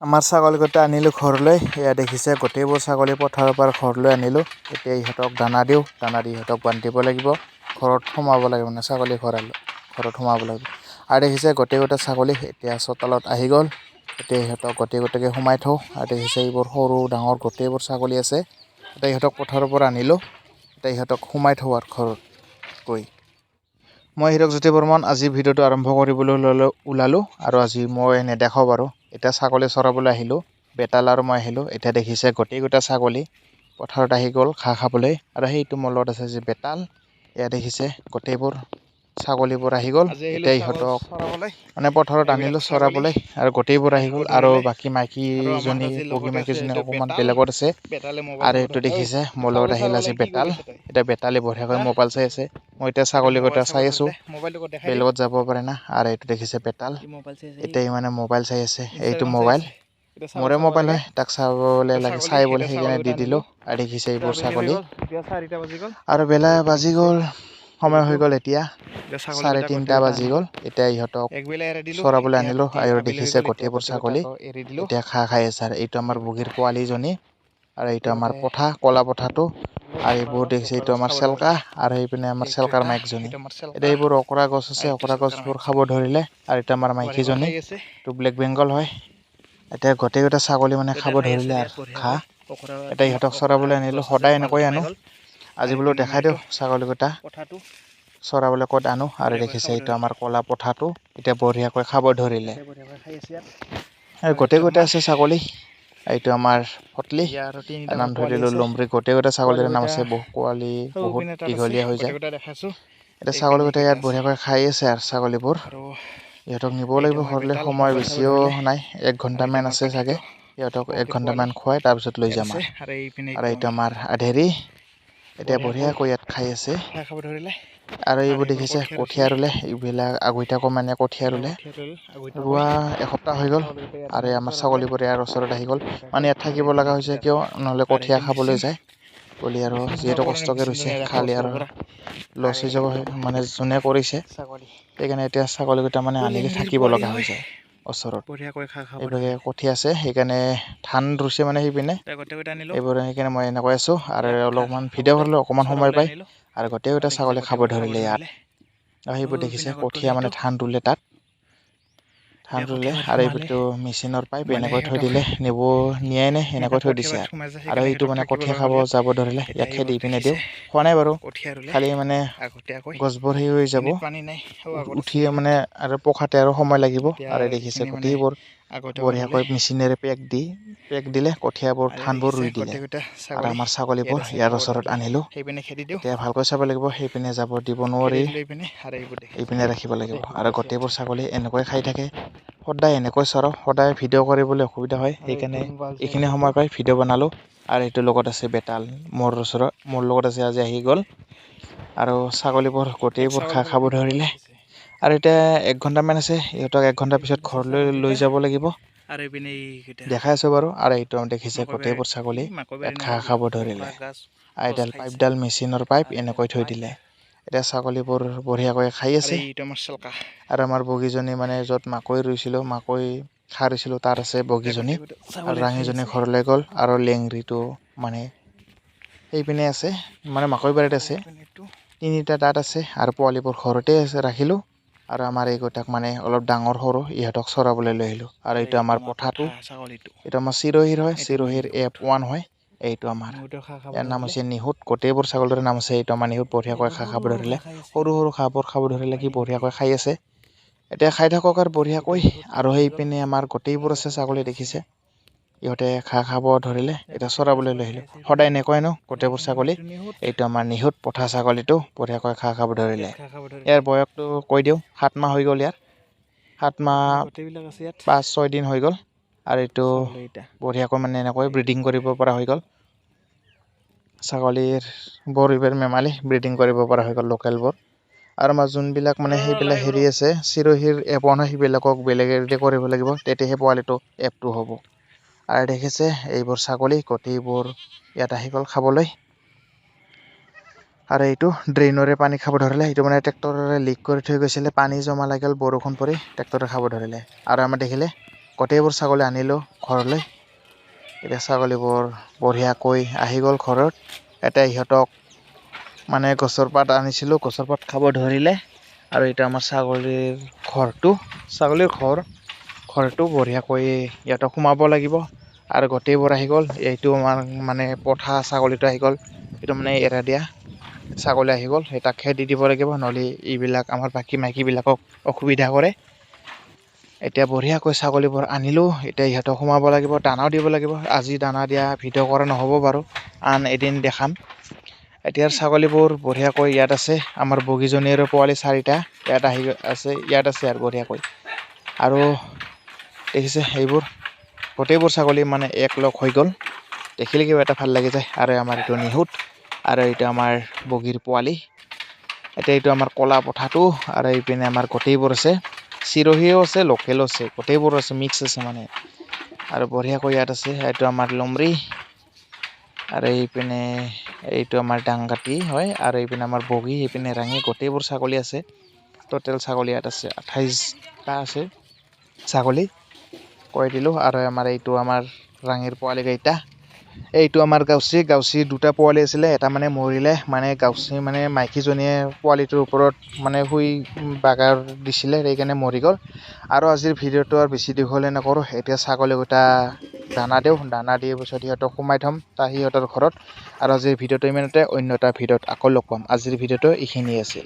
আমাৰ ছাগলীকেইটা আনিলোঁ ঘৰলৈ। এয়া দেখিছে গোটেইবোৰ ছাগলী পথাৰৰ পৰা ঘৰলৈ আনিলোঁ। এতিয়া ইহঁতক দানা দিওঁ, দানা দি ইহঁতক বান্ধিব লাগিব, ঘৰত সোমাব লাগিব, মানে ছাগলী ঘৰত সোমাব লাগিব। আৰু দেখিছে গোটেইকেইটা ছাগলী এতিয়া চোতালত আহি গ'ল। এতিয়া ইহঁতক গোটেইকে সোমাই থওঁ। আৰু দেখিছে এইবোৰ সৰু ডাঙৰ গোটেইবোৰ ছাগলী আছে। এতিয়া ইহঁতক পথাৰৰ পৰা আনিলোঁ। এতিয়া ইহঁতক সোমাই থওঁ আৰু ঘৰত গৈ। মই হিৰকজ্যোতি বৰ্মন। আজি ভিডিঅ'টো আৰম্ভ কৰিবলৈ ওলালোঁ। আৰু আজি মই নেদেখাওঁ বাৰু। এতিয়া ছাগলী চৰাবলৈ আহিলোঁ, বেতাল আৰু মই আহিলোঁ। এতিয়া দেখিছে গোটেইকেইটা ছাগলী পথাৰত আহি গ'ল ঘাঁহ খাবলৈ। আৰু সেইটো মোৰ লগত আছে যে বেতাল, এয়া দেখিছে গোটেইবোৰ ছাগলীবোৰ আহি গ'ল। এতিয়া ইহঁতক মানে পথাৰত আনিলোঁ চৰাবলৈ, আৰু গোটেইবোৰ আহি গ'ল। আৰু বাকী মাইকীজনী বগী মাইকীজনী অকণমান বেলেগত আছে। আৰু এইটো দেখিছে মোৰ লগত আহিল আজি বেতাল। এতিয়া বেতালে বঢ়িয়াকৈ মোবাইল চাই আছে। মই এতিয়া ছাগলীকেইটা চাই আছোঁ, বেলেগত যাব পাৰে না। আৰু এইটো দেখিছে বেতাল, এতিয়া মানে মোবাইল চাই আছে। এইটো মোবাইল মোৰে মোবাইল হয়, তাক চাবলৈ লাগে, চাই বলে সেইকাৰণে দি দিলোঁ। আৰু দেখিছে এইবোৰ ছাগলী। আৰু বেলা বাজি গ'ল, সময় হৈ গ'ল এতিয়া 3:30 বাজি গ'ল। এতিয়া ইহঁতক চৰাবলৈ আনিলোঁ। আৰু দেখিছে গোটেইবোৰ ছাগলী এতিয়া ঘাঁহ খাই আছে। আৰু এইটো আমাৰ বগীৰ পোৱালিজনী, আৰু এইটো আমাৰ পঠা, কলা পঠাটো। আৰু এইবোৰ দেখিছে এইটো আমাৰ চেলকা, আৰু সেইপিনে আমাৰ চেলকাৰ মাইকজনী। এতিয়া এইবোৰ অকৰা গছ আছে, অকৰা গছবোৰ খাব ধৰিলে। আৰু এইটো আমাৰ মাইকীজনী, এইটো ব্লেক বেংগল হয়। এতিয়া গোটেইকেইটা ছাগলী মানে খাব ধৰিলে আৰু ঘাঁহ। এতিয়া ইহঁতক চৰাবলৈ আনিলোঁ, সদায় এনেকৈ আনো। আজি বোলো দেখাই দিওঁ ছাগলীকেইটা চৰাবলৈ ক'ত আনো। আৰু দেখিছে এইটো আমাৰ কলা পঠাটো এতিয়া বঢ়িয়াকৈ খাব ধৰিলে। আৰু গোটেইকেইটা আছে ছাগলী। এইটো আমাৰ ফটলি, নাম ধৰি দিলোঁ লুমৰি। গোটেইকেইটা ছাগলীৰ নাম আছে, বহু পোৱালি বহুত দীঘলীয়া হৈ যায়। এতিয়া ছাগলীকেইটা ইয়াত বঢ়িয়াকৈ খাই আছে। আৰু ছাগলীবোৰ ইহঁতক নিব লাগিব ঘৰলৈ, সময় বেছিও নাই, 1 ঘণ্টামান আছে চাগে। সিহঁতক 1 ঘণ্টামান খুৱাই তাৰপিছত লৈ যাম। আৰু এইটো আমাৰ আধেৰি এতিয়া বঢ়িয়াকৈ ইয়াত খাই আছে। আৰু এইবোৰ দেখিছে কঠীয়া ৰুলে, এইবিলাক আগৈতাকো মানে কঠীয়া ৰুলে, ৰোৱা এসপ্তাহ হৈ গ'ল। আৰু আমাৰ ছাগলীবোৰ ইয়াৰ ওচৰত আহি গ'ল, মানে ইয়াত থাকিব লগা হৈছে, কিয় নহ'লে কঠীয়া খাবলৈ যায় বুলি। আৰু যিহেতু কষ্টকৈ ৰুইছে, খালি আৰু লছ হৈ যাব, মানে যোনে কৰিছে সেইকাৰণে এতিয়া ছাগলীকেইটা মানে আনিলে থাকিব লগা হৈ যায় ওচৰত। এইভাগে কঠীয়া আছে, সেইকাৰণে ধান ৰুইছে মানে সেইপিনে এইবোৰ, সেইকাৰণে মই এনেকৈ আছোঁ। আৰু অলপমান ভিডিঅ' কৰিলোঁ, অকণমান সময় পাই। আৰু গোটেইকেইটা ছাগলী খাব ধৰিলে ইয়াত। আৰু সেইবোৰ দেখিছে কঠীয়া মানে ধান ৰুলে, তাত ধান ৰুলে। আৰু এইবোৰতো মেচিনৰ পাইপ এনেকৈ থৈ দিলে, নিয়াই নাই, এনেকৈ থৈ দিছে। আৰু সেইটো মানে কঠীয়া খাব যাব ধৰিলে, ইয়াত খেদি পিনে দিওঁ, খোৱা নাই বাৰু, খালি মানে গছবোৰ সেই হৈ যাব, উঠি মানে আৰু পকাতে আৰু সময় লাগিব। আৰু দেখিছে গোটেইবোৰ বঢ়িয়াকৈ মেচিনেৰে পেক দিলে, কঠীয়াবোৰ ধানবোৰ ৰুই দিলে। আৰু আমাৰ ছাগলীবোৰ ইয়াৰ ওচৰত আনিলোঁ। এতিয়া ভালকৈ চাব লাগিব, সেইপিনে যাব দিব নোৱাৰি, এইপিনে ৰাখিব লাগিব। আৰু গোটেইবোৰ ছাগলী এনেকৈ খাই থাকে, সদায় এনেকৈ চৰাওঁ, সদায় ভিডিঅ' কৰিবলৈ অসুবিধা হয়, সেইকাৰণে এইখিনি সময় পাই ভিডিঅ' বনালোঁ। আৰু এইটোৰ লগত আছে বেতাল, মোৰ লগত আছে, আজি আহি গ'ল। আৰু ছাগলীবোৰ গোটেইবোৰ ঘাঁহ খাব ধৰিলে। আৰু এতিয়া 1 ঘণ্টামান আছে, ইহঁতক 1 ঘণ্টাৰ পিছত ঘৰলৈ লৈ যাব লাগিব, দেখাই আছোঁ বাৰু। আৰু এইটো দেখিছে গোটেইবোৰ ছাগলী ইয়াত ঘাঁহ খাব ধৰিলে। পাইপডাল মেচিনৰ পাইপ এনেকৈ থৈ দিলে। এতিয়া ছাগলীবোৰ বঢ়িয়াকৈ খাই আছে। আৰু আমাৰ বগীজনী মানে য'ত মাকৈ ৰুইছিলোঁ, মাকৈ সাৰিছিলোঁ, তাত আছে বগীজনী। আৰু ৰাঙীজনী ঘৰলৈ গ'ল। আৰু লেংৰিটো মানে সেইপিনে আছে, মানে মাকৈ বাৰীত আছে, 3টা তাত আছে। আৰু পোৱালিবোৰ ঘৰতে আছে, ৰাখিলোঁ। আৰু আমাৰ এইকেইটাক মানে অলপ ডাঙৰ সৰু, ইহঁতক চৰাবলৈ লৈ আহিলোঁ। আৰু এইটো আমাৰ পঠাটো, এইটো আমাৰ চিৰহিৰ হয়, চিৰহিৰ F1 হয়। এইটো আমাৰ, ইয়াৰ নাম হৈছে নিহুত। গোটেইবোৰ ছাগলীৰ নাম আছে। এইটো আমাৰ নিহুত, বঢ়িয়াকৈ ঘাঁহ খাব ধৰিলে, সৰু সৰু ঘাঁহবোৰ খাব ধৰিলে, কি বঢ়িয়াকৈ খাই আছে। এতিয়া খাই থাকক আৰু বঢ়িয়াকৈ। আৰু সেইপিনে আমাৰ গোটেইবোৰ আছে ছাগলী, দেখিছে ইহঁতে ঘাঁহ খাব ধৰিলে, এতিয়া চৰাবলৈ লৈ আহিলোঁ। সদায় এনেকৈ আনো গোটেইবোৰ ছাগলী। এইটো আমাৰ নিহুত পঠা ছাগলীটো বঢ়িয়াকৈ ঘাঁহ খাব ধৰিলে। ইয়াৰ বয়সটো কৈ দিওঁ, 7 মাহ হৈ গ'ল। ইয়াৰ 7 মাহ 5-6 দিন হৈ গ'ল। আৰু এইটো বঢ়িয়াকৈ মানে এনেকৈ ব্ৰিডিং কৰিব পৰা হৈ গ'ল। ছাগলীৰ বৰ এইবাৰ মেমালি ব্ৰিডিং কৰিব পৰা হৈ গ'ল, লোকেলবোৰ। আৰু আমাৰ যোনবিলাক মানে সেইবিলাক হেৰি আছে, চিৰহিৰ F1 হয়, সেইবিলাকক বেলেগে কৰিব লাগিব, তেতিয়াহে পোৱালিটো F2 হ'ব। আৰু দেখিছে এইবোৰ ছাগলী গোটেইবোৰ ইয়াত আহি গ'ল খাবলৈ। আৰু এইটো ড্ৰেইনৰে পানী খাব ধৰিলে, সেইটো মানে ট্ৰেক্টৰেৰে লিক কৰি থৈ গৈছিলে, পানী জমা লাগি গ'ল, বৰষুণ পৰি ট্ৰেক্টৰে খাব ধৰিলে। আৰু আমাৰ দেখিলে গোটেইবোৰ ছাগলী আনিলোঁ ঘৰলৈ। এতিয়া ছাগলীবোৰ বঢ়িয়াকৈ আহি গ'ল ঘৰত। এতিয়া ইহঁতক মানে গছৰ পাত আনিছিলোঁ, গছৰ পাত খাব ধৰিলে। আৰু এইটো আমাৰ ছাগলীৰ ঘৰটো বঢ়িয়াকৈ ইহঁতক সোমাব লাগিব। আৰু গোটেইবোৰ আহি গ'ল। এইটো আমাৰ মানে পঠা ছাগলীটো আহি গ'ল। এইটো মানে এৰা দিয়া ছাগলী আহি গ'ল। তাক খেদি দিব লাগিব, নহ'লে এইবিলাক আমাৰ বাকী মাইকীবিলাকক অসুবিধা কৰে। এতিয়া বঢ়িয়াকৈ ছাগলীবোৰ আনিলোঁ। এতিয়া ইহঁতক সোমাব লাগিব, দানাও দিব লাগিব। আজি দানা দিয়া ভিডিঅ' কৰা নহ'ব বাৰু, আন এদিন দেখাম। এতিয়াৰ ছাগলীবোৰ বঢ়িয়াকৈ ইয়াত আছে। আমাৰ বগীজনীৰ পোৱালি 4টা ইয়াত আছে আৰু বঢ়িয়াকৈ। আৰু দেখিছে এইবোৰ গোটেইবোৰ ছাগলী মানে একলগ হৈ গ'ল। দেখিলে কিবা এটা ভাল লাগি যায়। আৰু আমাৰ এইটো নিহুত, আৰু এইটো আমাৰ বগীৰ পোৱালি। এতিয়া এইটো আমাৰ কলা পঠাটো, আৰু এইপিনে আমাৰ গোটেইবোৰ আছে। চিৰহিও আছে, লোকেলো আছে, গোটেইবোৰ আছে, মিক্স আছে মানে। আৰু বঢ়িয়াকৈ ইয়াত আছে। এইটো আমাৰ লমৰি, আৰু এইপিনে এইটো আমাৰ ডাংগাটি হয়, আৰু এইপিনে আমাৰ বগী, এইপিনে ৰাঙি, গোটেইবোৰ ছাগলী আছে। টোটেল ছাগলী ইয়াত আছে 28টা আছে ছাগলী কৈ দিলোঁ। আৰু আমাৰ এইটো আমাৰ ৰাঙিৰ পোৱালি কেইটা। এইটো আমাৰ গাউচি 2টা পোৱালি আছিলে, এটা মানে মৰিলে। মানে গাউচি মানে মাইকীজনীয়ে পোৱালিটোৰ ওপৰত মানে শুই বাগাৰ দিছিলে, সেইকাৰণে মৰি গ'ল। আৰু আজিৰ ভিডিঅ'টো আৰু বেছি দীঘলে নকৰোঁ। এতিয়া ছাগলীকেইটা দানা দিওঁ, দানা দি পিছত সিহঁতক সোমাই থ'ম সিহঁতৰ ঘৰত। আৰু আজিৰ ভিডিঅ'টো ইমানতে, অন্য এটা ভিডিঅ'ত আকৌ লগ পাম। আজিৰ ভিডিঅ'টো এইখিনিয়ে আছিল।